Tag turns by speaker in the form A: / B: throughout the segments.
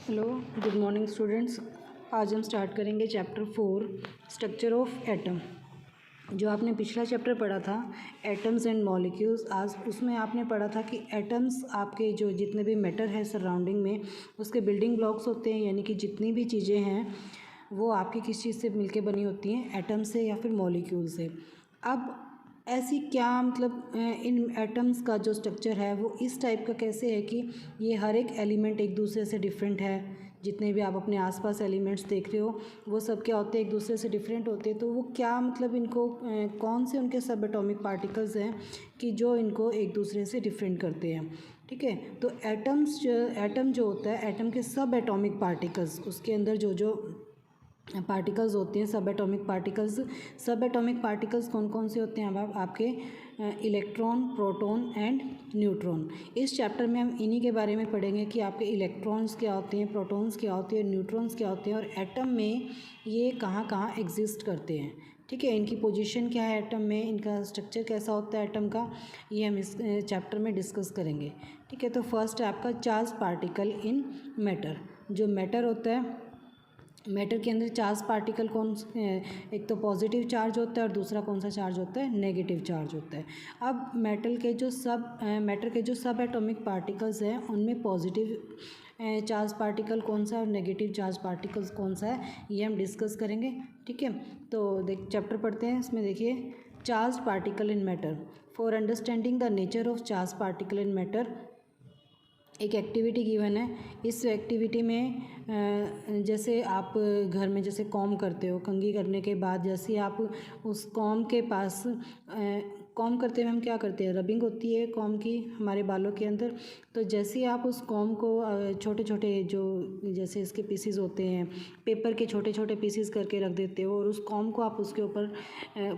A: Hello, good morning students. आज हम start करेंगे चैप्टर 4 स्ट्रक्चर ऑफ एटम। जो आपने पिछला चैप्टर पढ़ा था एटम्स एंड मॉलिक्यूल्स, आज उसमें आपने पढ़ा था कि एटम्स आपके जो जितने भी मैटर है सराउंडिंग में उसके बिल्डिंग ब्लॉक्स होते हैं, यानी कि जितनी भी चीज़ें हैं वो आपकी किस चीज़ से मिलके बनी होती हैं, एटम से या फिर मॉलिक्यूल से। अब ऐसी क्या मतलब इन एटम्स का जो स्ट्रक्चर है वो इस टाइप का कैसे है कि ये हर एक एलिमेंट एक दूसरे से डिफरेंट है। जितने भी आप अपने आसपास एलिमेंट्स देख रहे हो वो सब क्या होते हैं, एक दूसरे से डिफरेंट होते हैं। तो वो क्या मतलब इनको कौन से उनके सब एटॉमिक पार्टिकल्स हैं कि जो इनको एक दूसरे से डिफरेंट करते हैं। ठीक है, तो एटम जो होता है, एटम के सब एटॉमिक पार्टिकल्स, उसके अंदर जो जो पार्टिकल्स होते हैं सब एटॉमिक पार्टिकल्स कौन कौन से होते हैं। अब आपके इलेक्ट्रॉन, प्रोटॉन एंड न्यूट्रॉन। इस चैप्टर में हम इन्हीं के बारे में पढ़ेंगे कि आपके इलेक्ट्रॉन्स क्या होते हैं, प्रोटॉन्स क्या होते हैं, न्यूट्रॉन्स क्या होते हैं और एटम में ये कहाँ कहाँ एग्जिस्ट करते हैं। ठीक है, इनकी पोजीशन क्या है एटम में, इनका स्ट्रक्चर कैसा होता है एटम का, ये हम इस चैप्टर में डिस्कस करेंगे। ठीक है, तो फर्स्ट है आपका चार्ज पार्टिकल इन मैटर। जो मैटर होता है, मैटर के अंदर चार्ज पार्टिकल कौन, एक तो पॉजिटिव चार्ज होता है और दूसरा कौन सा चार्ज होता है, नेगेटिव चार्ज होता है। अब मैटर के जो सब एटॉमिक पार्टिकल्स हैं उनमें पॉजिटिव चार्ज पार्टिकल कौन सा है और नेगेटिव चार्ज पार्टिकल्स कौन सा है, ये हम डिस्कस करेंगे। ठीक है, तो चैप्टर पढ़ते हैं। इसमें देखिए, charge particle in matter. For understanding the nature of charge particle in matter एक एक्टिविटी गिवन है। इस एक्टिविटी में जैसे आप घर में जैसे कॉम करते हो, कंघी करने के बाद जैसे आप उस कॉम के पास कॉम करते हुए हम क्या करते हैं, रबिंग होती है कॉम की हमारे बालों के अंदर। तो जैसे ही आप उस कॉम को छोटे छोटे जो जैसे इसके पीसीज होते हैं, पेपर के छोटे छोटे पीसीज करके रख देते हो और उस कॉम को आप उसके ऊपर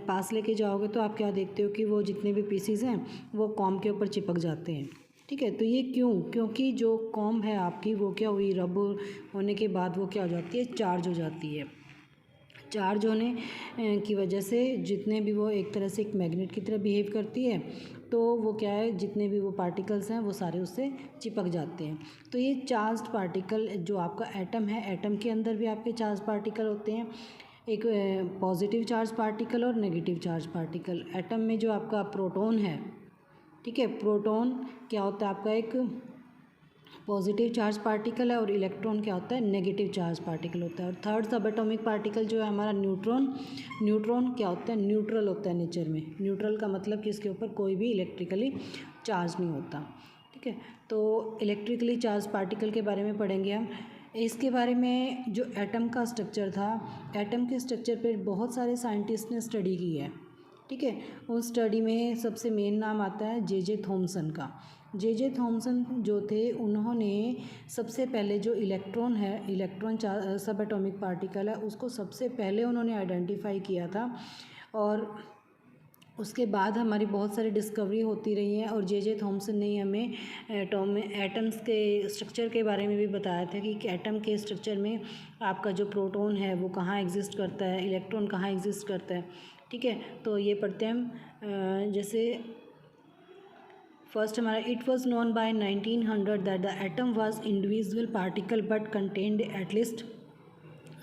A: पास लेके जाओगे तो आप क्या देखते हो कि वो जितने भी पीसीज हैं वो कॉम के ऊपर चिपक जाते हैं। ठीक है, तो ये क्यों, क्योंकि जो कॉम है आपकी वो क्या हुई, रब होने के बाद वो क्या हो जाती है, चार्ज हो जाती है। चार्ज होने की वजह से जितने भी वो एक तरह से एक मैग्नेट की तरह बिहेव करती है, तो वो क्या है, जितने भी वो पार्टिकल्स हैं वो सारे उससे चिपक जाते हैं। तो ये चार्ज पार्टिकल जो आपका एटम है, एटम के अंदर भी आपके चार्ज पार्टिकल होते हैं, एक पॉजिटिव चार्ज पार्टिकल और नेगेटिव चार्ज पार्टिकल। एटम में जो आपका प्रोटॉन है, ठीक है, प्रोटॉन क्या होता है आपका एक पॉजिटिव चार्ज पार्टिकल है और इलेक्ट्रॉन क्या होता है, नेगेटिव चार्ज पार्टिकल होता है। और थर्ड सब एटॉमिक पार्टिकल जो है हमारा न्यूट्रॉन। न्यूट्रॉन क्या होता है, न्यूट्रल होता है नेचर में। न्यूट्रल का मतलब कि इसके ऊपर कोई भी इलेक्ट्रिकली चार्ज नहीं होता। ठीक है, तो इलेक्ट्रिकली चार्ज पार्टिकल के बारे में पढ़ेंगे हम। इसके बारे में जो एटम का स्ट्रक्चर था, एटम के स्ट्रक्चर पर बहुत सारे साइंटिस्ट ने स्टडी की है। ठीक है, उस स्टडी में सबसे मेन नाम आता है जे थॉमसन का। जे थॉमसन जो थे उन्होंने सबसे पहले जो इलेक्ट्रॉन है, इलेक्ट्रॉन सब एटॉमिक पार्टिकल है, उसको सबसे पहले उन्होंने आइडेंटिफाई किया था। और उसके बाद हमारी बहुत सारी डिस्कवरी होती रही है और जे थॉमसन ने हमें एटम्स के स्ट्रक्चर के बारे में भी बताया था कि एटम के स्ट्रक्चर में आपका जो प्रोटॉन है वो कहाँ एग्जिस्ट करता है, इलेक्ट्रॉन कहाँ एग्जिस्ट करता है। ठीक है, तो ये पढ़ते हैं हम। जैसे फर्स्ट हमारा, it was known by 1900 that the atom was individual particle but contained at least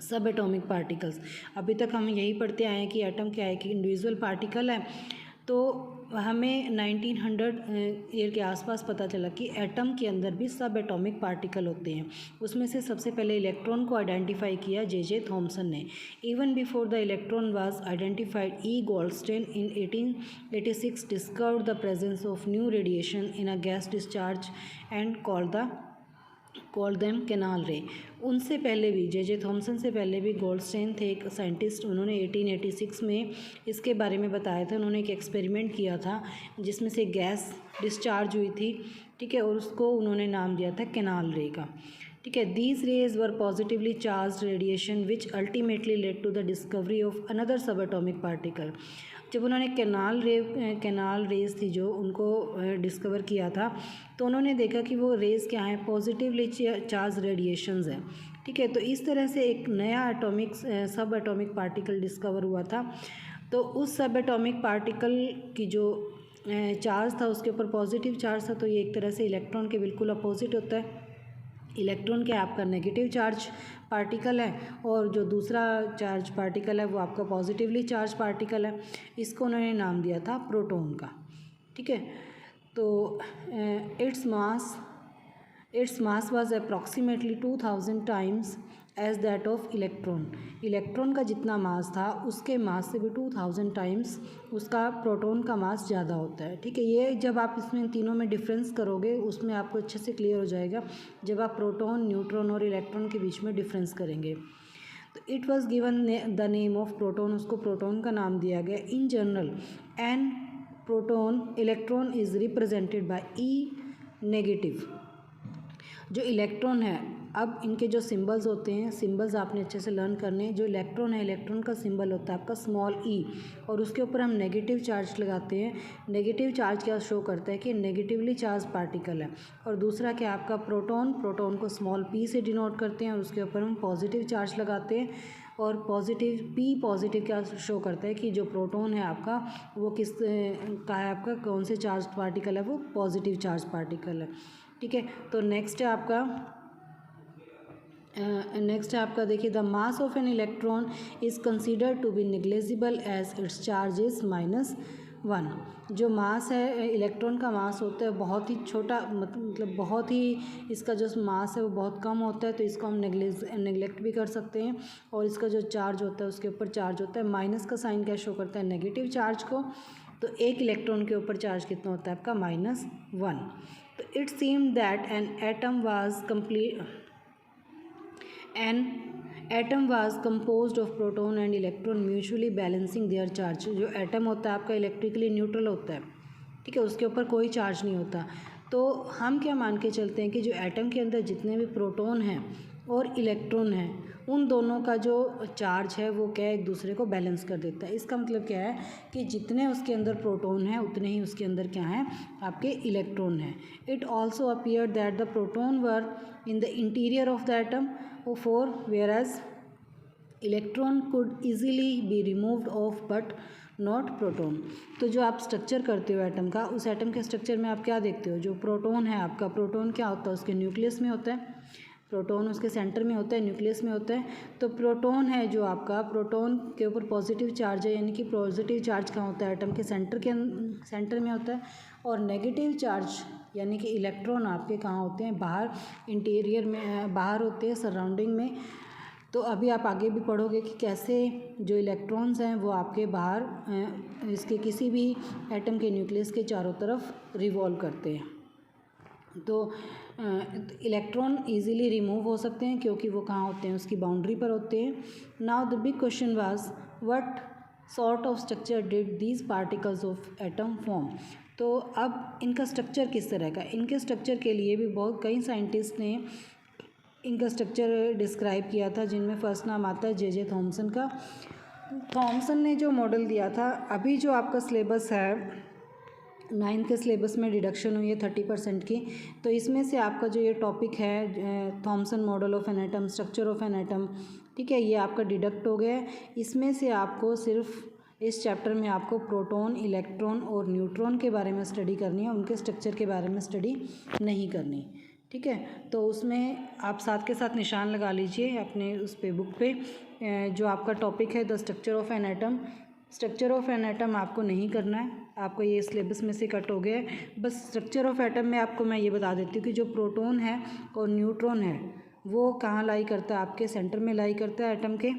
A: सब एटॉमिक पार्टिकल्स। अभी तक हम यही पढ़ते आए हैं कि एटम क्या है, कि इंडिविजुअल पार्टिकल है। तो हमें 1900 ईयर के आसपास पता चला कि एटम के अंदर भी सब एटॉमिक पार्टिकल होते हैं। उसमें से सबसे पहले इलेक्ट्रॉन को आइडेंटिफाई किया जे थॉमसन ने। Even before the electron was identified, E Goldstein in 1886 discovered the presence of new radiation in a gas discharge and called them canal रे। उनसे पहले भी जे थॉमसन से पहले भी गोल्डस्टेन थे एक साइंटिस्ट, उन्होंने 1886 में इसके बारे में बताया था। उन्होंने एक एक्सपेरिमेंट किया था जिसमें से गैस डिस्चार्ज हुई थी। ठीक है, और उसको उन्होंने नाम दिया था कैनाल रे का। ठीक है, these rays were positively charge radiation which ultimately led to the discovery of another sub atomic particle. जब उन्होंने कैनाल रेज थी जो उनको डिस्कवर किया था, तो उन्होंने देखा कि वो रेज क्या है, पॉजिटिवली चार्ज रेडिएशंस हैं। ठीक है, तो इस तरह से एक नया सब एटॉमिक पार्टिकल डिस्कवर हुआ था। तो उस सब एटॉमिक पार्टिकल की जो चार्ज था उसके ऊपर पॉजिटिव चार्ज था, तो ये एक तरह से इलेक्ट्रॉन के बिल्कुल अपोजिट होता है। इलेक्ट्रॉन क्या है आपका नेगेटिव चार्ज पार्टिकल है, और जो दूसरा चार्ज पार्टिकल है वो आपका पॉजिटिवली चार्ज पार्टिकल है। इसको उन्होंने नाम दिया था प्रोटॉन का। ठीक है, तो its mass was approximately 2000 times as that of electron. Electron का जितना मास था उसके मास से भी 2000 टाइम्स उसका प्रोटॉन का मास ज़्यादा होता है। ठीक है, ये जब आप इसमें तीनों में डिफरेंस करोगे उसमें आपको अच्छे से क्लियर हो जाएगा जब आप प्रोटॉन, न्यूट्रॉन और इलेक्ट्रॉन के बीच में डिफरेंस करेंगे। तो it was given the name of proton, उसको प्रोटॉन का नाम दिया गया। In general an proton electron is represented by E negative. जो इलेक्ट्रॉन है, अब इनके जो सिंबल्स होते हैं, सिंबल्स आपने अच्छे से लर्न करने हैं। जो इलेक्ट्रॉन है, इलेक्ट्रॉन का सिंबल होता है आपका स्मॉल ई, और उसके ऊपर हम नेगेटिव चार्ज लगाते हैं। नेगेटिव चार्ज क्या शो करता है कि नेगेटिवली चार्ज पार्टिकल है। और दूसरा क्या आपका प्रोटॉन, प्रोटॉन को स्मॉल पी से डिनोट करते हैं और उसके ऊपर हम पॉजिटिव चार्ज लगाते हैं। और पॉजिटिव पी पॉजिटिव क्या शो करता है कि जो प्रोटॉन है आपका वो किस का है, आपका कौन से चार्ज पार्टिकल है, वो पॉजिटिव चार्ज पार्टिकल है। ठीक है, तो नेक्स्ट है आपका देखिए, the mass of an electron is considered to be negligible as its charge is -1। One mass है इलेक्ट्रॉन का मास होता है बहुत ही छोटा, मतलब बहुत ही इसका जो मास है वो बहुत कम होता है, तो इसको हम नेगलेक्ट भी कर सकते हैं। और इसका जो चार्ज होता है उसके ऊपर चार्ज होता है, माइनस का साइन क्या शो करता है, नेगेटिव चार्ज को। तो एक इलेक्ट्रॉन के ऊपर चार्ज कितना होता है आपका, -1। One it seemed that an atom was composed of proton and electron mutually balancing their charge. जो एटम होता है आपका इलेक्ट्रिकली न्यूट्रल होता है। ठीक है, उसके ऊपर कोई चार्ज नहीं होता। तो हम क्या मान के चलते हैं कि जो एटम के अंदर जितने भी प्रोटॉन हैं और इलेक्ट्रॉन हैं, उन दोनों का जो चार्ज है वो क्या एक दूसरे को बैलेंस कर देता है। इसका मतलब क्या है कि जितने उसके अंदर प्रोटॉन है उतने ही उसके अंदर क्या है, आपके इलेक्ट्रॉन है। It also appear that the proton were in the interior of the atom four, whereas electron could easily be removed of but not proton. तो जो आप स्ट्रक्चर करते हो एटम का, उस एटम के स्ट्रक्चर में आप क्या देखते हो, जो प्रोटॉन है आपका, प्रोटॉन क्या होता है, उसके न्यूक्लियस में होता है, प्रोटॉन उसके सेंटर में होता है, न्यूक्लियस में होता है। तो प्रोटॉन है जो आपका, प्रोटॉन के ऊपर पॉजिटिव चार्ज है, यानी कि पॉजिटिव चार्ज कहाँ होता है, एटम के सेंटर में होता है। और नेगेटिव चार्ज यानी कि इलेक्ट्रॉन आपके कहाँ होते हैं, बाहर इंटीरियर में, बाहर होते हैं सराउंडिंग में। तो अभी आप आगे भी पढ़ोगे कि कैसे जो इलेक्ट्रॉन्स हैं वो आपके बाहर इसके किसी भी एटम के न्यूक्लियस के चारों तरफ रिवॉल्व करते हैं। तो इलेक्ट्रॉन इजीली रिमूव हो सकते हैं क्योंकि वो कहाँ होते हैं, उसकी बाउंड्री पर होते हैं। Now the big question was what sort of structure did these particles of atom form. तो अब इनका स्ट्रक्चर किस तरह का, इनके स्ट्रक्चर के लिए भी बहुत कई साइंटिस्ट ने इनका स्ट्रक्चर डिस्क्राइब किया था, जिनमें फर्स्ट नाम आता है जे थॉमसन का। थॉमसन ने जो मॉडल दिया था, अभी जो आपका सिलेबस है 9th के सिलेबस में डिडक्शन हुई है 30% की, तो इसमें से आपका जो ये टॉपिक है Thompson model of an atom, structure of an atom, ठीक है, ये आपका डिडक्ट हो गया है। इसमें से आपको सिर्फ इस चैप्टर में आपको प्रोटॉन, इलेक्ट्रॉन और न्यूट्रॉन के बारे में स्टडी करनी है, उनके स्ट्रक्चर के बारे में स्टडी नहीं करनी। ठीक है, तो उसमें आप साथ के साथ निशान लगा लीजिए अपने उस पे बुक पे, जो आपका टॉपिक है the structure of an atom. Structure of an atom आपको नहीं करना है, आपको ये सिलेबस में से कट हो गया है। बस स्ट्रक्चर ऑफ एटम में आपको मैं ये बता देती हूँ कि जो प्रोटॉन है और न्यूट्रॉन है वो कहाँ लाई करता है, आपके सेंटर में लाई करता है एटम के,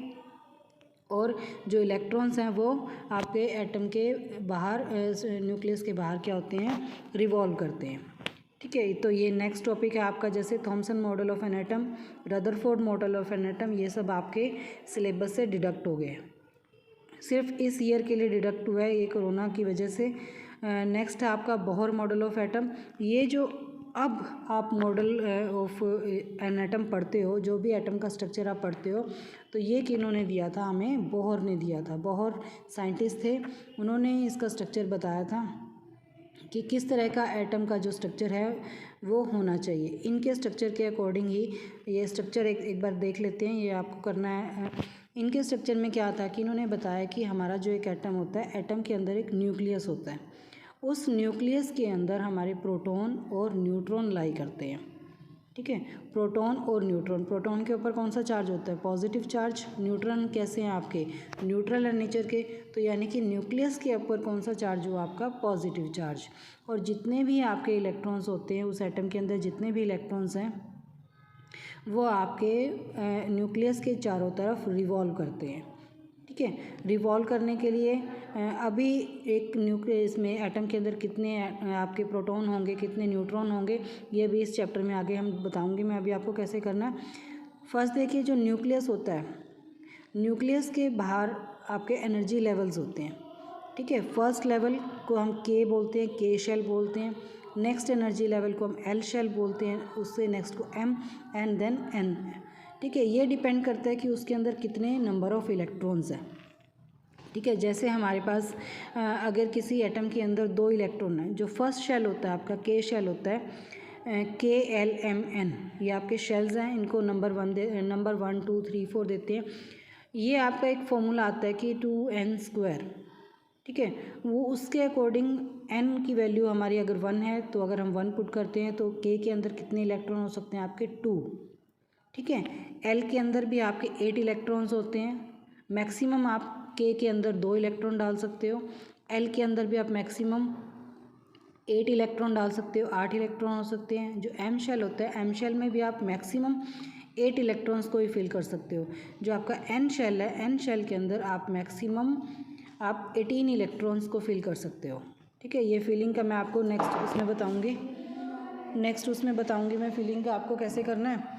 A: और जो इलेक्ट्रॉन्स हैं वो आपके एटम के बाहर, न्यूक्लियस के बाहर क्या होते हैं, रिवॉल्व करते हैं। ठीक है, तो ये नेक्स्ट टॉपिक है आपका, जैसे Thompson model of an atom, Rutherford model of an atom, ये सब आपके सिलेबस से डिडक्ट हो गए। सिर्फ इस ईयर के लिए डिडक्ट हुआ है ये कोरोना की वजह से। नेक्स्ट है आपका बोहर मॉडल ऑफ एटम। ये जो अब आप मॉडल ऑफ एन एटम पढ़ते हो, जो भी एटम का स्ट्रक्चर आप पढ़ते हो, तो ये किन्होंने दिया था, हमें बोहर ने दिया था। बोहर साइंटिस्ट थे, उन्होंने इसका स्ट्रक्चर बताया था कि किस तरह का एटम का जो स्ट्रक्चर है वो होना चाहिए। इनके स्ट्रक्चर के अकॉर्डिंग ही ये स्ट्रक्चर एक बार देख लेते हैं, ये आपको करना है। इनके स्ट्रक्चर में क्या था कि इन्होंने बताया कि हमारा जो एक एटम होता है, एटम के अंदर एक न्यूक्लियस होता है, उस न्यूक्लियस के अंदर हमारे प्रोटॉन और न्यूट्रॉन लाई करते हैं। ठीक है। प्रोटॉन और न्यूट्रॉन, प्रोटॉन के ऊपर कौन सा चार्ज होता है, पॉजिटिव चार्ज। न्यूट्रॉन कैसे हैं आपके, न्यूट्रल है नेचर के, तो यानी कि न्यूक्लियस के ऊपर कौन सा चार्ज हुआ आपका, पॉजिटिव चार्ज। और जितने भी आपके इलेक्ट्रॉन्स होते हैं उस एटम के अंदर, जितने भी इलेक्ट्रॉन्स हैं वो आपके न्यूक्लियस के चारों तरफ रिवॉल्व करते हैं। ठीक है। रिवॉल्व करने के लिए अभी एक न्यूक्लियस में एटम के अंदर कितने आपके प्रोटॉन होंगे, कितने न्यूट्रॉन होंगे, ये भी इस चैप्टर में आगे हम बताऊंगी मैं अभी आपको कैसे करना है। फर्स्ट देखिए, जो न्यूक्लियस होता है, न्यूक्लियस के बाहर आपके एनर्जी लेवल्स होते हैं। ठीक है। फर्स्ट लेवल को हम के बोलते हैं, के शेल बोलते हैं। नेक्स्ट एनर्जी लेवल को हम एल शेल बोलते हैं, उससे नेक्स्ट को एम, एंड देन एन। ठीक है। ये डिपेंड करता है कि उसके अंदर कितने नंबर ऑफ़ इलेक्ट्रॉन्स हैं। ठीक है। जैसे हमारे पास अगर किसी एटम के अंदर 2 इलेक्ट्रॉन हैं, जो फर्स्ट शेल होता है आपका के शेल होता है, के एल एम एन, ये आपके शेल्स हैं, इनको नंबर 1 2 3 4 देते हैं। ये आपका एक फॉर्मूला आता है कि 2n²। ठीक है। वो उसके अकॉर्डिंग n की वैल्यू हमारी अगर 1 है तो अगर हम 1 पुट करते हैं तो k के अंदर कितने इलेक्ट्रॉन हो सकते हैं आपके 2। ठीक है। l के अंदर भी आपके 8 इलेक्ट्रॉन्स होते हैं। मैक्सिमम आप k के अंदर 2 इलेक्ट्रॉन डाल सकते हो। l के अंदर भी आप मैक्सिमम 8 इलेक्ट्रॉन डाल सकते हो, 8 इलेक्ट्रॉन हो सकते हैं। जो m शेल होता है, m शेल में भी आप मैक्सिमम 8 इलेक्ट्रॉन्स को ही फिल कर सकते हो। जो आपका n शेल है, n शेल के अंदर आप मैक्सिमम आप 18 इलेक्ट्रॉन्स को फिल कर सकते हो। ठीक है। ये फिलिंग का मैं आपको नेक्स्ट उसमें बताऊंगी मैं फिलिंग का आपको कैसे करना है।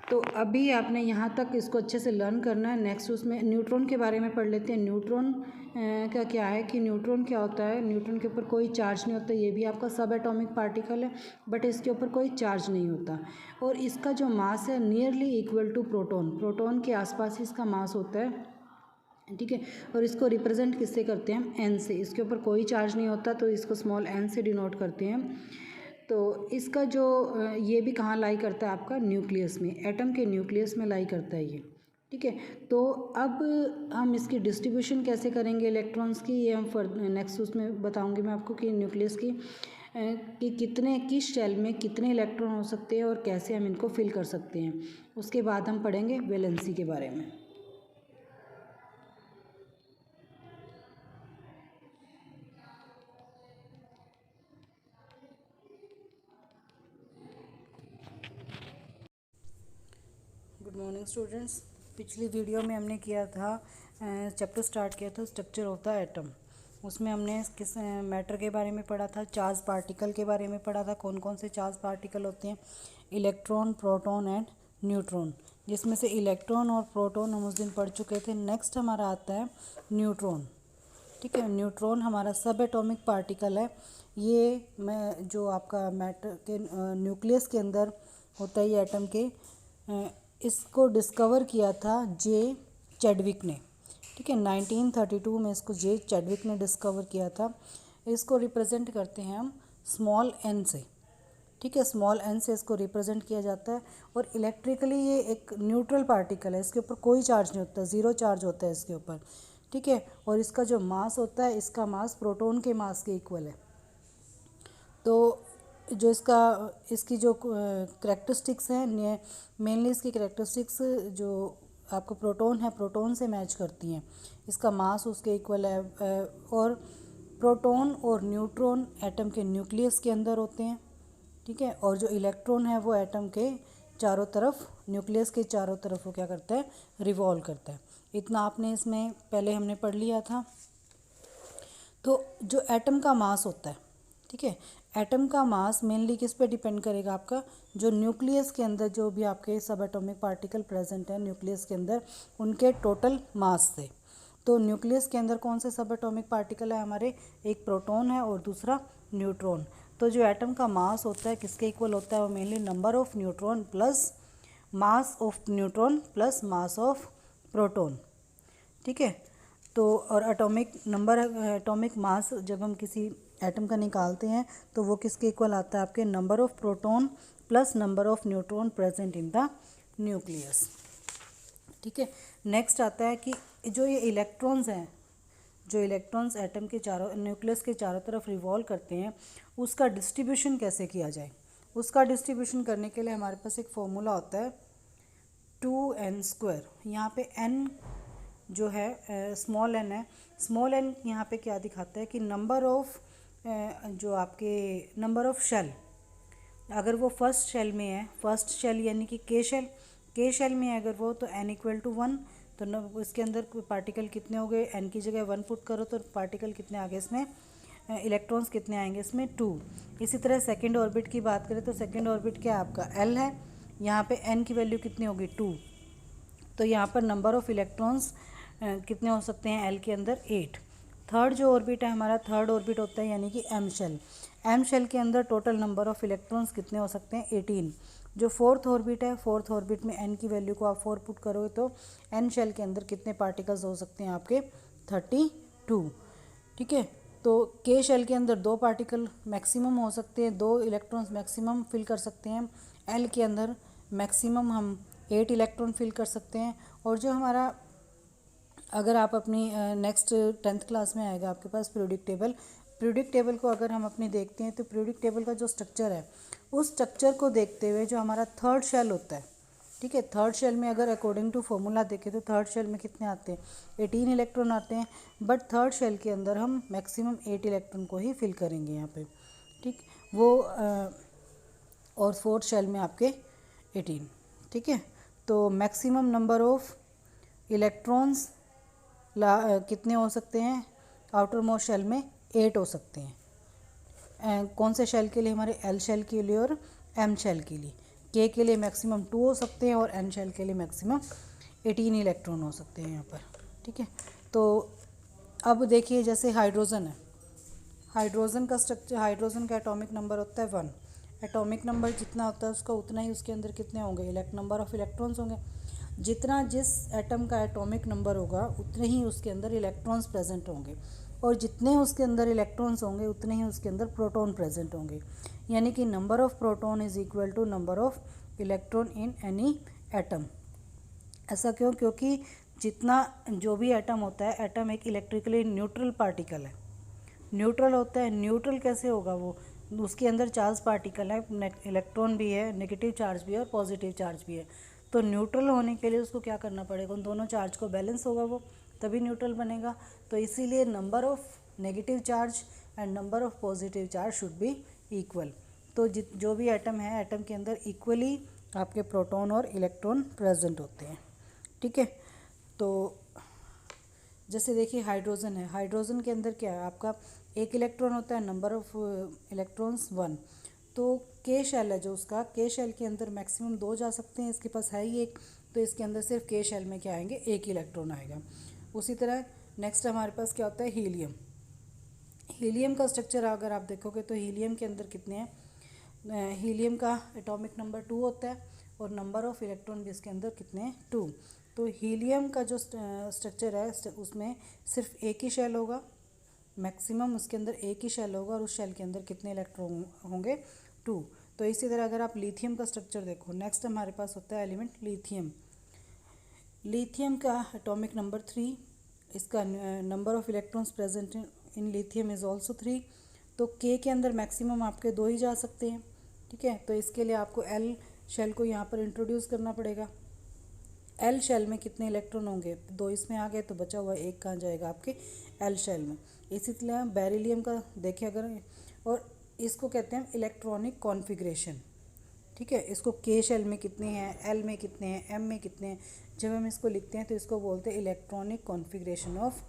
A: तो अभी आपने यहाँ तक इसको अच्छे से लर्न करना है। नेक्स्ट उसमें न्यूट्रॉन के बारे में पढ़ लेते हैं। न्यूट्रॉन का क्या है कि न्यूट्रॉन क्या होता है, न्यूट्रॉन के ऊपर कोई चार्ज नहीं होता। ये भी आपका सब एटॉमिक पार्टिकल है, बट इसके ऊपर कोई चार्ज नहीं होता। और इसका जो मास है nearly equal to proton, proton के आसपास इसका मास होता है। ठीक है। और इसको रिप्रेजेंट किससे करते हैं हम, एन से। इसके ऊपर कोई चार्ज नहीं होता तो इसको स्मॉल एन से डिनोट करते हैं। तो इसका जो ये भी कहाँ लाई करता है आपका, न्यूक्लियस में, एटम के न्यूक्लियस में लाई करता है ये। ठीक है। तो अब हम इसकी डिस्ट्रीब्यूशन कैसे करेंगे इलेक्ट्रॉन्स की, ये हम नेक्स्ट उसमें बताऊंगी मैं आपको कि न्यूक्लियस की कि कितने किस शेल में कितने इलेक्ट्रॉन हो सकते हैं और कैसे हम इनको फिल कर सकते हैं। उसके बाद हम पढ़ेंगे वैलेंसी के बारे में। Good morning students. पिछली वीडियो में हमने किया था चैप्टर स्टार्ट किया था स्ट्रक्चर ऑफ द एटम। उसमें हमने किस मैटर के बारे में पढ़ा था, चार्ज पार्टिकल के बारे में पढ़ा था। कौन कौन से चार्ज पार्टिकल होते हैं, इलेक्ट्रॉन, प्रोटॉन एंड न्यूट्रॉन, जिसमें से इलेक्ट्रॉन और प्रोटॉन हम उस दिन पढ़ चुके थे। नेक्स्ट हमारा आता है न्यूट्रॉन। ठीक है। न्यूट्रॉन हमारा सब एटॉमिक पार्टिकल है। ये मैं जो आपका मैटर के न्यूक्लियस के अंदर होता है, ये एटम के इसको डिस्कवर किया था जे चैडविक ने। ठीक है। 1932 में इसको जे चैडविक ने डिस्कवर किया था। इसको रिप्रेजेंट करते हैं हम स्मॉल एन से। ठीक है। स्मॉल एन से इसको रिप्रेजेंट किया जाता है। और इलेक्ट्रिकली ये एक न्यूट्रल पार्टिकल है, इसके ऊपर कोई चार्ज नहीं होता, ज़ीरो चार्ज होता है इसके ऊपर। ठीक है। और इसका जो मास होता है, इसका मास प्रोटॉन के मास के इक्वल है। तो जो इसकी जो करैक्टरिस्टिक्स हैं, मेनली इसकी करैक्टरिस्टिक्स जो आपको प्रोटॉन है, प्रोटॉन से मैच करती हैं। इसका मास उसके इक्वल है। और प्रोटॉन और न्यूट्रॉन एटम के न्यूक्लियस के अंदर होते हैं। ठीक है। और जो इलेक्ट्रॉन है वो एटम के चारों तरफ, न्यूक्लियस के चारों तरफ वो क्या करता है, रिवॉल्व करता है। इतना आपने इसमें पहले हमने पढ़ लिया था। तो जो एटम का मास होता है, ठीक है, एटम का मास मेनली किस पे डिपेंड करेगा, आपका जो न्यूक्लियस के अंदर जो भी आपके सब एटॉमिक पार्टिकल प्रेजेंट है न्यूक्लियस के अंदर, उनके टोटल मास से। तो न्यूक्लियस के अंदर कौन से सब एटॉमिक पार्टिकल है हमारे, एक प्रोटॉन है और दूसरा न्यूट्रॉन। तो जो एटम का मास होता है किसके इक्वल होता है, वो mainly number of neutron plus mass of neutron plus mass of proton. ठीक है। तो और एटॉमिक मास जब हम किसी एटम का निकालते हैं तो वो किसके इक्वल आता है, आपके number of proton plus number of neutron present in the nucleus. ठीक है। नेक्स्ट आता है कि जो ये इलेक्ट्रॉन्स हैं, जो इलेक्ट्रॉन्स एटम के चारों, न्यूक्लियस के चारों तरफ रिवॉल्व करते हैं, उसका डिस्ट्रीब्यूशन कैसे किया जाए। उसका डिस्ट्रीब्यूशन करने के लिए हमारे पास एक फॉर्मूला होता है 2n²। यहाँ पे n जो है स्मॉल n है। स्मॉल n यहाँ पे क्या दिखाता है कि नंबर ऑफ जो आपके नंबर ऑफ शेल, अगर वो फर्स्ट शेल में है, फर्स्ट शेल यानी कि के शेल में है अगर वो, तो n = 1, तो न इसके अंदर पार्टिकल कितने हो गए, n की जगह 1 पुट करो तो पार्टिकल कितने आ गए इसमें, इलेक्ट्रॉन्स कितने आएंगे इसमें 2। इसी तरह सेकंड ऑर्बिट की बात करें तो सेकंड ऑर्बिट क्या आपका l है, यहाँ पे n की वैल्यू कितनी होगी 2, तो यहाँ पर नंबर ऑफ़ इलेक्ट्रॉन्स कितने हो सकते हैं l के अंदर 8। थर्ड जो ऑर्बिट है हमारा, थर्ड ऑर्बिट होता है यानी कि m शेल के अंदर टोटल नंबर ऑफ़ इलेक्ट्रॉन्स कितने हो सकते हैं 18। जो फोर्थ ऑर्बिट है, फोर्थ ऑर्बिट में n की वैल्यू को आप 4 पुट करोगे तो n शेल के अंदर कितने पार्टिकल्स हो सकते हैं आपके 32। ठीक है, तो के शेल के अंदर 2 पार्टिकल मैक्सिमम हो सकते हैं, 2 इलेक्ट्रॉन्स मैक्सिमम फिल कर सकते हैं। एल के अंदर मैक्सिमम हम 8 इलेक्ट्रॉन फिल कर सकते हैं। और जो हमारा, अगर आप अपनी नेक्स्ट 10th क्लास में आएगा आपके पास पीरियोडिक टेबल को अगर हम अपनी देखते हैं तो पीरियोडिक टेबल का जो स्ट्रक्चर है उस स्ट्रक्चर को देखते हुए जो हमारा थर्ड शेल होता है, ठीक है, थर्ड शेल में अगर अकॉर्डिंग टू फॉर्मूला देखें तो थर्ड शेल में कितने आते हैं 18 इलेक्ट्रॉन आते हैं, बट थर्ड शेल के अंदर हम मैक्सिमम 8 इलेक्ट्रॉन को ही फिल करेंगे यहाँ पे, ठीक वो और फोर्थ शेल में आपके 18। ठीक है, तो मैक्सिमम नंबर ऑफ इलेक्ट्रॉन्स कितने हो सकते हैं आउटर मोस्ट शेल में 8 हो सकते हैं। कौन से शेल के लिए, हमारे एल शेल के लिए और एम शेल के लिए। के लिए मैक्सिमम 2 हो सकते हैं और एन शेल के लिए मैक्सिमम 18 इलेक्ट्रॉन हो सकते हैं यहाँ पर। ठीक है, तो अब देखिए जैसे हाइड्रोजन है, हाइड्रोजन का स्ट्रक्चर, हाइड्रोजन का एटॉमिक नंबर होता है 1। एटॉमिक नंबर जितना होता है उसका उतना ही उसके अंदर कितने होंगे नंबर ऑफ इलेक्ट्रॉन्स होंगे। जितना जिस एटम का एटॉमिक नंबर होगा उतने ही उसके अंदर इलेक्ट्रॉन्स प्रेजेंट होंगे, और जितने उसके अंदर इलेक्ट्रॉन्स होंगे उतने ही उसके अंदर प्रोटॉन प्रेजेंट होंगे। यानी कि number of proton is equal to number of electron in any atom. ऐसा क्यों? क्योंकि जितना जो भी एटम होता है, एटम एक इलेक्ट्रिकली न्यूट्रल पार्टिकल है। न्यूट्रल होता है, न्यूट्रल कैसे होगा वो, उसके अंदर चार्ज पार्टिकल है, इलेक्ट्रॉन भी है, नेगेटिव चार्ज भी है और पॉजिटिव चार्ज भी है। तो न्यूट्रल होने के लिए उसको क्या करना पड़ेगा, उन दोनों चार्ज को बैलेंस होगा वो, तभी न्यूट्रल बनेगा। तो इसीलिए number of negative charge and number of positive charge should be equal. तो जो भी एटम है, एटम के अंदर इक्वली आपके प्रोटॉन और इलेक्ट्रॉन प्रेजेंट होते हैं। ठीक है, तो जैसे देखिए हाइड्रोजन है, हाइड्रोजन के अंदर क्या है आपका, एक इलेक्ट्रॉन होता है, नंबर ऑफ इलेक्ट्रॉन्स 1। तो के शेल है जो उसका, के शेल के अंदर मैक्सिमम 2 जा सकते हैं, इसके पास है ही एक, तो इसके अंदर सिर्फ के शेल में क्या आएंगे, एक इलेक्ट्रॉन आएगा। उसी तरह नेक्स्ट हमारे पास क्या होता है, हीलियम। हीलियम का स्ट्रक्चर अगर आप देखोगे तो हीलियम के अंदर कितने हैं, हीलियम का एटॉमिक नंबर 2 होता है और नंबर ऑफ इलेक्ट्रॉन भी इसके अंदर कितने हैं 2। तो हीलियम का जो स्ट्रक्चर है उसमें सिर्फ एक ही शेल होगा, मैक्सिमम उसके अंदर एक ही शेल होगा और उस शेल के अंदर कितने इलेक्ट्रॉन होंगे 2। तो इसी तरह अगर आप लिथियम का स्ट्रक्चर देखो, नेक्स्ट हमारे पास होता है एलिमेंट लिथियम। लिथियम का एटॉमिक नंबर 3, इसका number of electrons present in lithium is also 3। तो के अंदर मैक्सिमम आपके 2 ही जा सकते हैं। ठीक है, तो इसके लिए आपको एल शेल को यहाँ पर इंट्रोड्यूस करना पड़ेगा। एल शेल में कितने इलेक्ट्रॉन होंगे, 2 इसमें आ गए तो बचा हुआ 1 कहाँ जाएगा आपके एल शेल में। इसी तरह बेरिलियम का देखिए अगर, और इसको कहते हैं इलेक्ट्रॉनिक कॉन्फ़िगरेशन। ठीक है, इसको के शेल में कितने हैं, एल में कितने हैं, एम में कितने हैं, जब हम इसको लिखते हैं तो इसको बोलते हैं इलेक्ट्रॉनिक कॉन्फ़िगरेशन ऑफ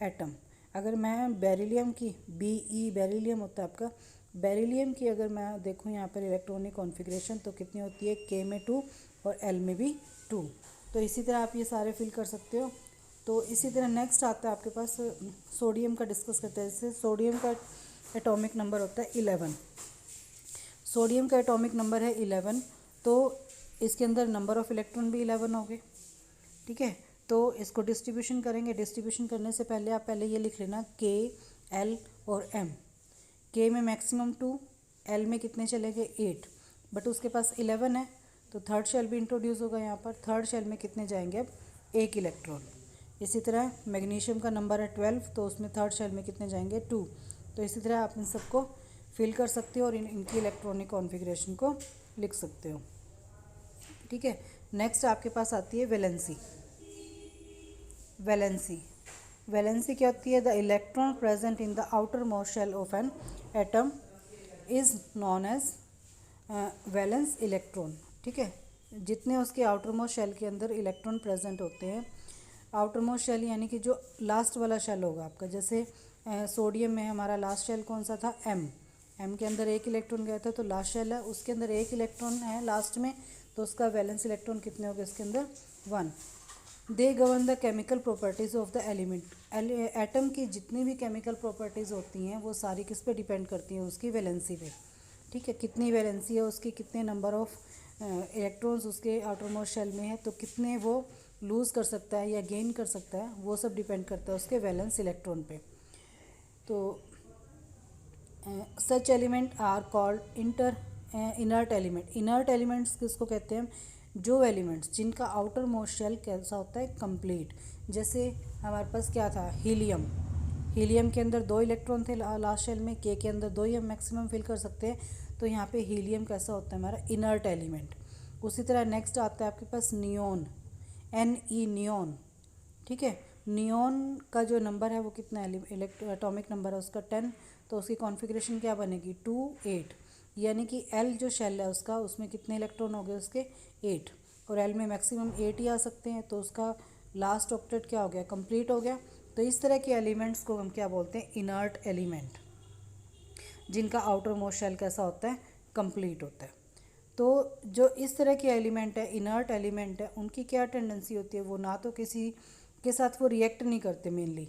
A: एटम। अगर मैं बेरिलियम की, BE बेरिलियम होता है आपका, बेरिलियम की अगर मैं देखूँ यहाँ पर इलेक्ट्रॉनिक कॉन्फ़िगरेशन तो कितनी होती है, के में 2 और एल में भी 2। तो इसी तरह आप ये सारे फिल कर सकते हो। तो इसी तरह नेक्स्ट आता है आपके पास सोडियम का, डिस्कस करते हैं। जैसे सोडियम का एटॉमिक नंबर होता है 11। सोडियम का एटॉमिक नंबर है 11, तो इसके अंदर नंबर ऑफ़ इलेक्ट्रॉन भी 11 हो गए। ठीक है, तो इसको डिस्ट्रीब्यूशन करेंगे। डिस्ट्रीब्यूशन करने से पहले आप ये लिख लेना के, एल और एम। के में मैक्सिमम 2, एल में कितने चले गए 8, बट उसके पास 11 है, तो थर्ड शेल भी इंट्रोड्यूस होगा यहाँ पर। थर्ड शेल में कितने जाएंगे अब, 1 इलेक्ट्रॉन। इसी तरह मैग्नीशियम का नंबर है 12, तो उसमें थर्ड शेल में कितने जाएंगे 2। तो इसी तरह आप इन सबको फिल कर सकते हो और इनकी इलेक्ट्रॉनिक कॉन्फ़िगरेशन को लिख सकते हो। ठीक है, नेक्स्ट आपके पास आती है वैलेंसी। वैलेंसी क्या होती है? The electron present in the outermost shell of an atom is known as valence electron. ठीक है, जितने उसके आउटर मोस्ट शेल के अंदर इलेक्ट्रॉन प्रेजेंट होते हैं, आउटर मोस्ट शेल यानी कि जो लास्ट वाला शेल होगा आपका, जैसे सोडियम में हमारा लास्ट शेल कौन सा था? एम के अंदर एक इलेक्ट्रॉन गया था, तो लास्ट शेल है, उसके अंदर एक इलेक्ट्रॉन है लास्ट में, तो उसका वैलेंस इलेक्ट्रॉन कितने हो गए इसके अंदर? 1। They govern the chemical properties of the element. Atom की जितनी भी केमिकल प्रॉपर्टीज़ होती हैं वो सारी किस पे डिपेंड करती हैं? उसकी वैलेंसी पे। ठीक है, कितनी वैलेंसी है उसकी, कितने नंबर ऑफ इलेक्ट्रॉन्स उसके आउटर मोस्ट शेल में है, तो कितने वो लूज़ कर सकता है या गेन कर सकता है, वो सब डिपेंड करता है उसके वैलेंस इलेक्ट्रॉन पे। तो such element are called inert element. Inert elements किसको कहते हैं? जो एलिमेंट्स जिनका आउटर मोस्ट शेल कैसा होता है? कंप्लीट। जैसे हमारे पास क्या था? हीलियम के अंदर 2 इलेक्ट्रॉन थे लास्ट शेल में, के अंदर 2 ही हम मैक्सिमम फिल कर सकते हैं, तो यहाँ पे हीलियम कैसा होता है? हमारा इनर्ट एलिमेंट। उसी तरह नेक्स्ट आता है आपके पास नियॉन, नियॉन। ठीक है, नियॉन का जो नंबर है वो कितना है? एटॉमिक नंबर है उसका 10, तो उसकी कॉन्फ़िगरेशन क्या बनेगी? 2 8, यानी कि एल जो शेल है उसका, उसमें कितने इलेक्ट्रॉन हो गए उसके? 8, और एल में मैक्सिमम 8 ही आ सकते हैं, तो उसका लास्ट ऑक्टेट क्या हो गया? कंप्लीट हो गया। तो इस तरह के एलिमेंट्स को हम क्या बोलते हैं? इनर्ट एलिमेंट, जिनका आउटर मोस्ट शेल कैसा होता है? कंप्लीट होता है। तो जो इस तरह के एलिमेंट है, इनर्ट एलिमेंट है, उनकी क्या टेंडेंसी होती है? वो ना तो किसी के साथ वो रिएक्ट नहीं करते मेनली।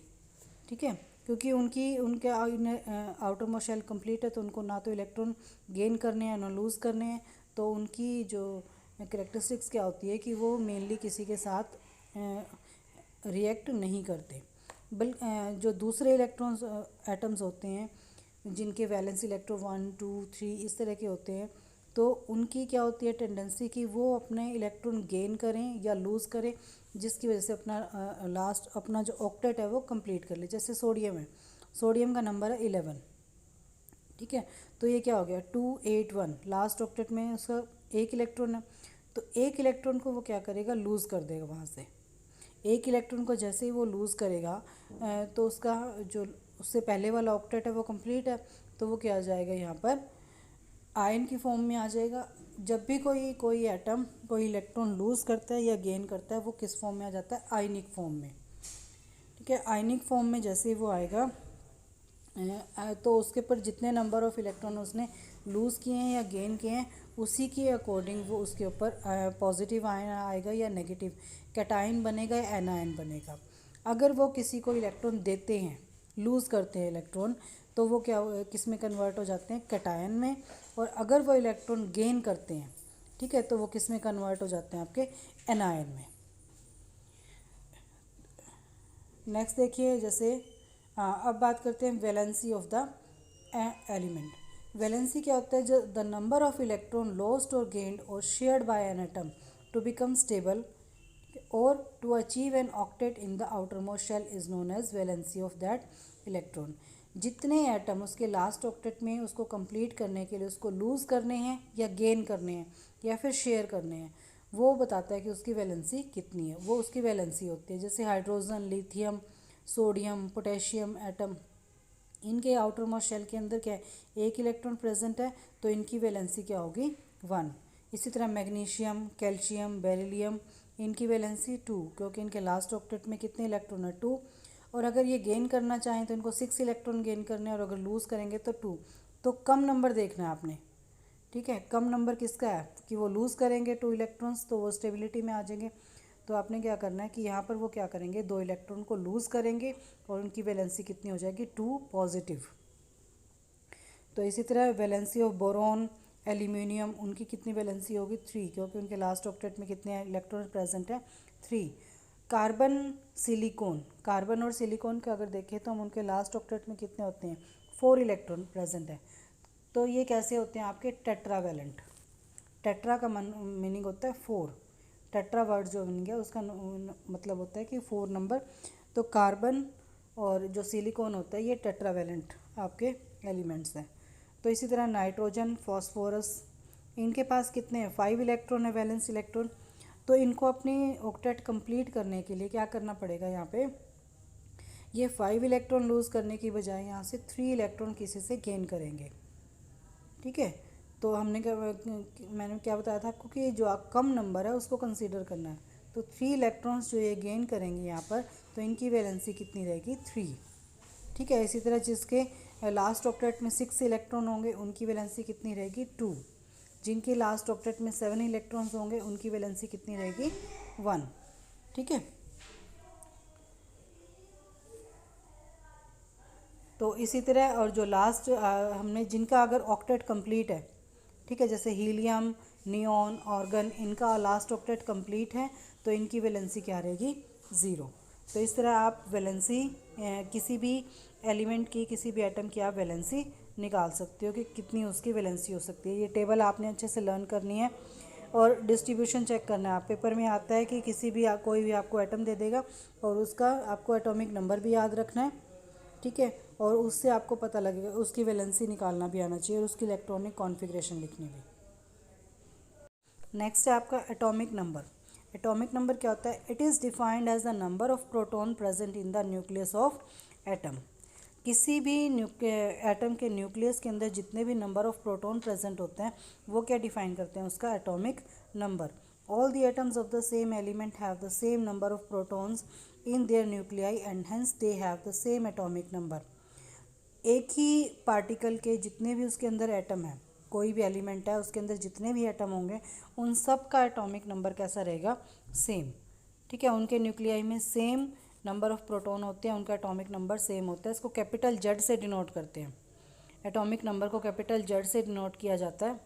A: ठीक है, क्योंकि उनके आउटर मोस्ट शेल कंप्लीट है, तो उनको ना तो इलेक्ट्रॉन गेन करने हैं ना लूज़ करने हैं, तो उनकी जो कैरेक्टरिस्टिक्स क्या होती है कि वो मेनली किसी के साथ रिएक्ट नहीं करते। जो दूसरे इलेक्ट्रॉन्स एटम्स होते हैं जिनके वैलेंस इलेक्ट्रॉन 1 2 3 इस तरह के होते हैं, तो उनकी क्या होती है टेंडेंसी कि वो अपने इलेक्ट्रॉन गेन करें या लूज़ करें, जिसकी वजह से अपना जो ऑक्टेट है वो कंप्लीट कर ले। जैसे सोडियम है, सोडियम का नंबर है 11। ठीक है, तो ये क्या हो गया? 2 8 1, लास्ट ऑक्टेट में उसका एक इलेक्ट्रॉन है, तो एक इलेक्ट्रॉन को वो क्या करेगा? लूज़ कर देगा वहाँ से। एक इलेक्ट्रॉन को जैसे ही वो लूज़ करेगा तो उसका जो उससे पहले वाला ऑक्टेट है वो कंप्लीट है, तो वो क्या आ जाएगा? यहाँ पर आयन की फॉर्म में आ जाएगा। जब भी कोई एटम कोई इलेक्ट्रॉन लूज़ करता है या गेन करता है, वो किस फॉर्म में आ जाता है? आयनिक फॉर्म में। ठीक है, आयनिक फॉर्म में जैसे ही वो आएगा तो उसके ऊपर जितने नंबर ऑफ़ इलेक्ट्रॉन उसने लूज़ किए हैं या गेन किए हैं, उसी के अकॉर्डिंग वो उसके ऊपर पॉजिटिव आयन आएगा या नेगेटिव, कैटायन बनेगा या एनायन बनेगा। अगर वो किसी को इलेक्ट्रॉन देते हैं, लूज़ करते हैं इलेक्ट्रॉन, तो वो क्या किस में कन्वर्ट हो जाते हैं? कैटायन में। और अगर वो इलेक्ट्रॉन गेन करते हैं, ठीक है, तो वो किस में कन्वर्ट हो जाते हैं? आपके एनायन में। नेक्स्ट देखिए, जैसे अब बात करते हैं valency of the element. Valency क्या होता है? जो the number of electron lost और गेन्ड और shared by an atom to become stable और to achieve an octet in the outermost shell is known as valency of that electron. जितने atom उसके last octet में उसको complete करने के लिए उसको लूज़ करने हैं या गेन करने हैं या फिर शेयर करने हैं, वो बताता है कि उसकी वैलेंसी कितनी है, वो उसकी वैलेंसी होती है। जैसे hydrogen, lithium, sodium, potassium atom, इनके आउटर मोस्ट शेल के अंदर क्या है? एक इलेक्ट्रॉन प्रेजेंट है, तो इनकी वैलेंसी क्या होगी? 1। इसी तरह मैग्नीशियम, कैल्शियम, बेरिलियम, इनकी वैलेंसी 2, क्योंकि इनके लास्ट ऑक्टेट में कितने इलेक्ट्रॉन है? 2। और अगर ये गेन करना चाहें तो इनको 6 इलेक्ट्रॉन गेन करने हैं, और अगर लूज़ करेंगे तो 2। तो कम नंबर देखना है आपने। ठीक है, कम नंबर किसका है? कि वो लूज़ करेंगे 2 इलेक्ट्रॉन्स, तो वो स्टेबिलिटी में आ जाएंगे। तो आपने क्या करना है कि यहाँ पर वो क्या करेंगे? 2 इलेक्ट्रॉन को लूज़ करेंगे और उनकी वैलेंसी कितनी हो जाएगी? 2 पॉजिटिव। तो इसी तरह वैलेंसी ऑफ बोरॉन, एल्यूमिनियम, उनकी कितनी वैलेंसी होगी? 3, क्योंकि उनके लास्ट ऑक्टेट में कितने इलेक्ट्रॉन प्रेजेंट है? 3। कार्बन, सिलिकॉन, कार्बन और सिलिकॉन का अगर देखें तो हम उनके लास्ट ऑक्टेट में कितने होते हैं? 4 इलेक्ट्रॉन प्रेजेंट है। तो ये कैसे होते हैं? आपके टेट्रावैलेंट। टेट्रा का मीनिंग होता है 4। टेट्रा वर्ड जो बन गया उसका मतलब होता है कि 4 नंबर। तो कार्बन और जो सिलिकॉन होता है ये टेट्रावैलेंट आपके एलिमेंट्स हैं। तो इसी तरह नाइट्रोजन, फॉस्फोरस, इनके पास कितने हैं, 5 इलेक्ट्रॉन है, वैलेंस इलेक्ट्रॉन। तो इनको अपनी ऑक्टेट कंप्लीट करने के लिए क्या करना पड़ेगा, यहाँ पे ये 5 इलेक्ट्रॉन लूज़ करने की बजाय यहाँ से 3 इलेक्ट्रॉन किसी से गेन करेंगे। ठीक है, तो मैंने क्या बताया था आपको कि जो कम नंबर है उसको कंसीडर करना है। तो 3 इलेक्ट्रॉन्स जो ये गेन करेंगे यहाँ पर, तो इनकी वैलेंसी कितनी रहेगी, 3। ठीक है, इसी तरह जिसके लास्ट ऑक्टेट में 6 इलेक्ट्रॉन होंगे उनकी वैलेंसी कितनी रहेगी, 2। जिनके लास्ट ऑक्टेट में 7 इलेक्ट्रॉन्स होंगे उनकी वैलेंसी कितनी रहेगी, 1। ठीक है, तो इसी तरह और जो लास्ट हमने जिनका अगर ऑक्टेट कंप्लीट है, ठीक है, जैसे हीलियम, नियॉन, ऑर्गन, इनका लास्ट ऑक्टेट कंप्लीट है तो इनकी वैलेंसी क्या रहेगी, 0। तो इस तरह आप वैलेंसी किसी भी एलिमेंट की, किसी भी एटम की आप वैलेंसी निकाल सकते हो कि कितनी उसकी वैलेंसी हो सकती है। ये टेबल आपने अच्छे से लर्न करनी है और डिस्ट्रीब्यूशन चेक करना है। आप पेपर में आता है कि किसी भी कोई भी आपको एटम दे देगा और उसका आपको एटॉमिक नंबर भी याद रखना है। ठीक है, और उससे आपको पता लगेगा, उसकी वैलेंसी निकालना भी आना चाहिए और उसकी इलेक्ट्रॉनिक कॉन्फ़िगरेशन लिखनी भी। नेक्स्ट है आपका एटॉमिक नंबर। एटॉमिक नंबर क्या होता है, it is defined as the number of proton present in the nucleus of atom. किसी भी एटम के न्यूक्लियस के अंदर जितने भी नंबर ऑफ प्रोटॉन प्रेजेंट होते हैं वो क्या डिफाइन करते हैं, उसका atomic number. All the atoms of the same element have the same number of protons in their nuclei and hence they have the same atomic number. एक ही particle के जितने भी उसके अंदर एटम है, कोई भी एलिमेंट है उसके अंदर जितने भी एटम होंगे उन सब का एटॉमिक नंबर कैसा रहेगा, सेम। ठीक है, उनके न्यूक्लियाई में सेम नंबर ऑफ प्रोटॉन होते हैं, उनका एटॉमिक नंबर सेम होता है। इसको कैपिटल जेड से डिनोट करते हैं। एटॉमिक नंबर को कैपिटल जेड से डिनोट किया जाता है।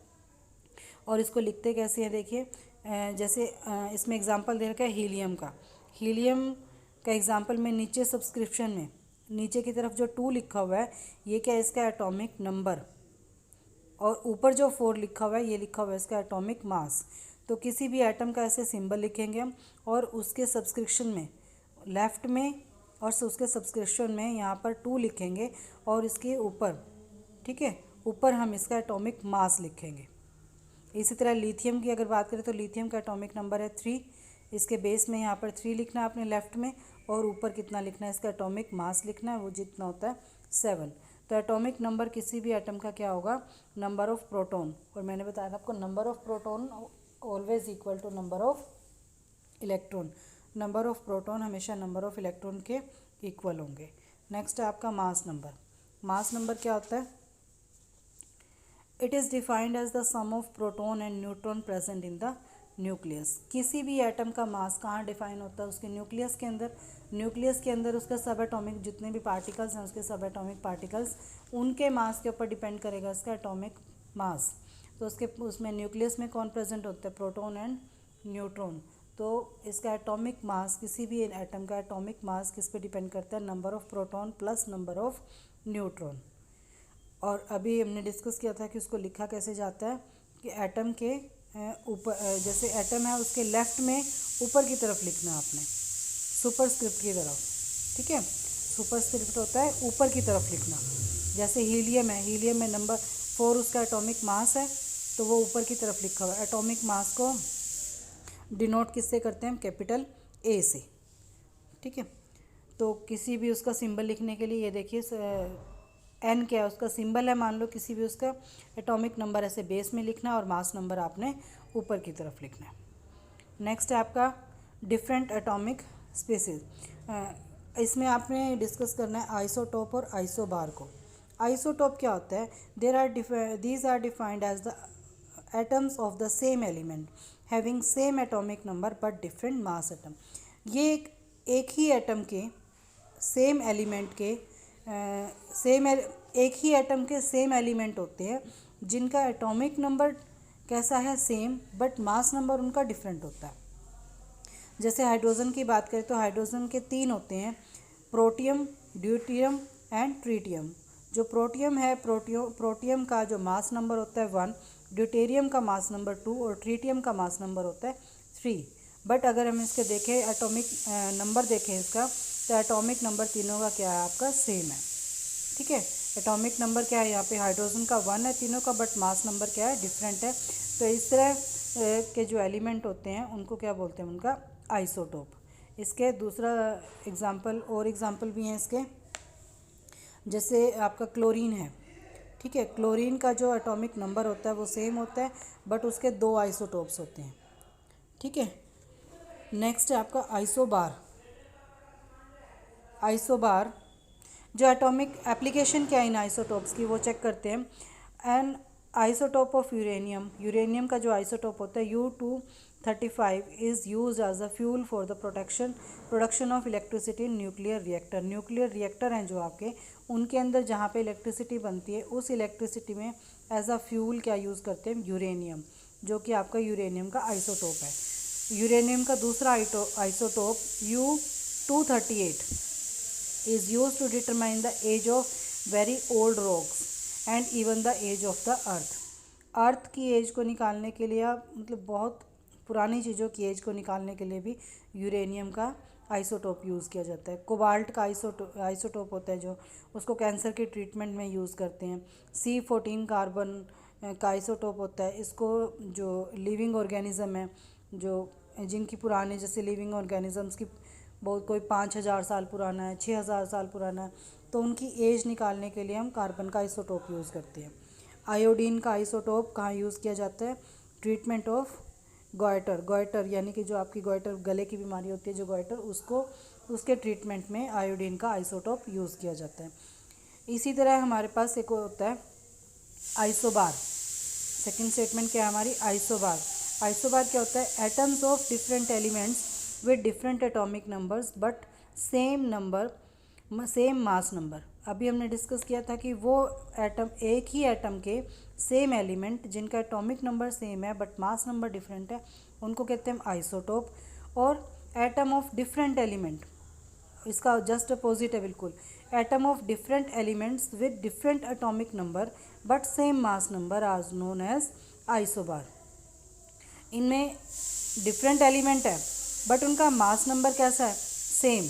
A: और इसको लिखते कैसे हैं, देखिए जैसे इसमें एग्जांपल दे रखा है हीलियम का। हीलियम का एग्जांपल में नीचे सब्सक्रिप्शन में नीचे की तरफ जो 2 लिखा हुआ है ये क्या है, इसका एटॉमिक नंबर। और ऊपर जो 4 लिखा हुआ है ये लिखा हुआ है इसका एटॉमिक मास। तो किसी भी एटम का ऐसे सिंबल लिखेंगे हम और उसके सब्सक्रिप्शन में लेफ़्ट में और उसके सब्सक्रिप्शन में यहाँ पर 2 लिखेंगे और इसके ऊपर, ठीक है, ऊपर हम इसका एटॉमिक मास लिखेंगे। इसी तरह लिथियम की अगर बात करें तो लिथियम का एटॉमिक नंबर है 3। इसके बेस में यहाँ पर 3 लिखना है आपने लेफ़्ट में और ऊपर कितना लिखना है, इसका एटॉमिक मास लिखना है, वो जितना होता है 7। तो एटॉमिक नंबर किसी भी एटम का क्या होगा, नंबर ऑफ़ प्रोटॉन। और मैंने बताया था आपको number of proton always equal to number of electron. Number of proton हमेशा नंबर ऑफ़ इलेक्ट्रॉन के इक्वल होंगे। नेक्स्ट है आपका मास नंबर। मास नंबर क्या होता है, it is defined as the sum of proton and neutron present in the nucleus. किसी भी एटम का मास कहाँ डिफाइन होता है, उसके न्यूक्लियस के अंदर। न्यूक्लियस के अंदर उसका सब एटॉमिक जितने भी पार्टिकल्स हैं उसके सब एटॉमिक पार्टिकल्स उनके मास के ऊपर डिपेंड करेगा इसका एटॉमिक मास। तो उसमें न्यूक्लियस में कौन प्रेजेंट होता है, प्रोटॉन एंड न्यूट्रॉन। तो इसका एटॉमिक मास, किसी भी एटम का एटॉमिक मास किस पे डिपेंड करता है, number of proton plus number of neutron. और अभी हमने डिस्कस किया था कि उसको लिखा कैसे जाता है कि एटम के ऊपर, जैसे एटम है उसके लेफ़्ट में ऊपर की तरफ लिखना है आपने, सुपरस्क्रिप्ट की तरफ। ठीक है, सुपरस्क्रिप्ट होता है ऊपर की तरफ लिखना। जैसे हीलियम है, हीलियम में नंबर 4 उसका एटॉमिक मास है तो वो ऊपर की तरफ लिखा हुआ है। एटॉमिक मास को डिनोट किससे करते हैं हम, कैपिटल ए से। ठीक है, तो किसी भी उसका सिंबल लिखने के लिए ये देखिए एन क्या है, उसका सिंबल है, मान लो किसी भी उसका एटॉमिक नंबर ऐसे बेस में लिखना है और मास नंबर आपने ऊपर की तरफ लिखना है। नेक्स्ट है आपका डिफरेंट एटॉमिक स्पेसिस। इसमें आपने डिस्कस करना है आइसोटोप और आइसोबार को। आइसोटोप क्या होता है, these are defined as the atoms of the same element having same atomic number but different mass atom. ये एक ही एटम के सेम एलिमेंट के एक ही एटम के सेम एलिमेंट होते हैं जिनका एटॉमिक नंबर कैसा है, सेम, बट मास नंबर उनका डिफरेंट होता है। जैसे हाइड्रोजन की बात करें तो हाइड्रोजन के 3 होते हैं, प्रोटियम, ड्यूटियम एंड ट्रीटियम। जो प्रोटियम है, प्रोटियम का जो मास नंबर होता है 1, ड्यूटेरियम का मास नंबर 2 और ट्रीटियम का मास नंबर होता है 3। बट अगर हम इसके देखें एटॉमिक नंबर देखें इसका, तो एटॉमिक नंबर तीनों का क्या है, आपका सेम है। ठीक है, एटॉमिक नंबर क्या है यहाँ पे, हाइड्रोजन का 1 है तीनों का, बट मास नंबर क्या है, डिफरेंट है। तो इस तरह के जो एलिमेंट होते हैं उनको क्या बोलते हैं, उनका आइसोटोप। इसके दूसरा एग्जाम्पल, और एग्जाम्पल भी हैं इसके, जैसे आपका क्लोरीन है, ठीक है। क्लोरीन का जो एटॉमिक नंबर होता है वो सेम होता है, बट उसके 2 आइसोटोप्स होते हैं, ठीक है। नेक्स्ट है आपका आइसोबार। आइसोबार जो एटॉमिक एप्लीकेशन क्या है इन आइसोटोप्स की वो चेक करते हैं। An isotope of uranium, uranium का जो आइसोटोप होता है U-235 is use as a fuel for the production of electricity in nuclear reactor. Nuclear reactor हैं जो आपके, उनके अंदर जहाँ पे इलेक्ट्रिसिटी बनती है, उस इलेक्ट्रिसिटी में एज अ फ्यूल क्या यूज़ करते हैं, यूरेनियम, जो कि आपका यूरेनियम का आइसोटोप है। यूरेनियम का दूसरा isotope U-238 is used to determine the age of very old rocks and even the age of the earth। अर्थ की एज को निकालने के लिए, मतलब बहुत पुरानी चीज़ों की एज को निकालने के लिए भी यूरेनियम का आइसोटोप यूज़ किया जाता है। कोबाल्ट का आइसोटोप होता है जो, उसको कैंसर के ट्रीटमेंट में यूज़ करते हैं। C14 कार्बन का आइसोटोप होता है, इसको जो लिविंग ऑर्गेनिज़म है, जो जिनकी पुराने, जैसे लिविंग ऑर्गेनिज़म्स की बहुत, कोई 5,000 साल पुराना है, 6,000 साल पुराना है, तो उनकी एज निकालने के लिए हम कार्बन का आइसोटोप यूज़ करते हैं। आयोडीन का आइसोटोप कहाँ यूज़ किया जाता है, ट्रीटमेंट ऑफ गॉइटर यानी कि जो आपकी गॉइटर, गले की बीमारी होती है जो गॉइटर, उसको, उसके ट्रीटमेंट में आयोडीन का आइसोटोप यूज़ किया जाता है। इसी तरह हमारे पास एक होता है आइसोबार। सेकेंड स्टेटमेंट क्या है हमारी, आइसोबार। आइसोबार क्या होता है, atoms of different elements with different atomic numbers but same mass number. अभी हमने डिस्कस किया था कि वो एटम, एक ही एटम के सेम एलिमेंट जिनका एटॉमिक नंबर सेम है बट मास नंबर डिफरेंट है, उनको कहते हैं आइसोटोप। और एटम ऑफ डिफरेंट एलिमेंट, इसका जस्ट अपोजिट है बिल्कुल, atom of different elements with different atomic number but same mass number are known as isobar. इनमें डिफरेंट एलिमेंट है बट उनका मास नंबर कैसा है, सेम।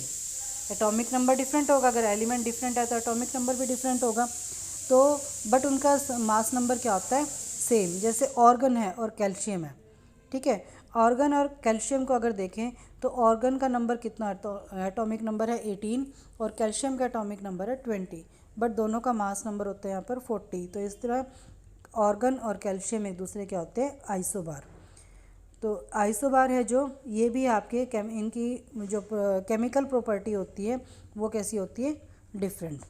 A: एटॉमिक नंबर डिफरेंट होगा, अगर एलिमेंट डिफरेंट है तो एटॉमिक नंबर भी डिफरेंट होगा, तो बट उनका मास नंबर क्या होता है, सेम। जैसे ऑर्गन है और कैल्शियम है, ठीक है। ऑर्गन और कैल्शियम को अगर देखें तो ऑर्गन का नंबर कितना है, तो एटॉमिक नंबर है 18 और कैल्शियम का एटॉमिक नंबर है 20, बट दोनों का मास नंबर होता है यहाँ पर 40। तो इस तरह ऑर्गन और कैल्शियम एक दूसरे के होते हैं आइसोबार। तो आइसोबार है जो, ये भी आपके इनकी जो केमिकल प्रॉपर्टी होती है वो कैसी होती है, डिफरेंट,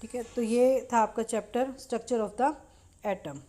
A: ठीक है। तो ये था आपका chapter structure of the atom.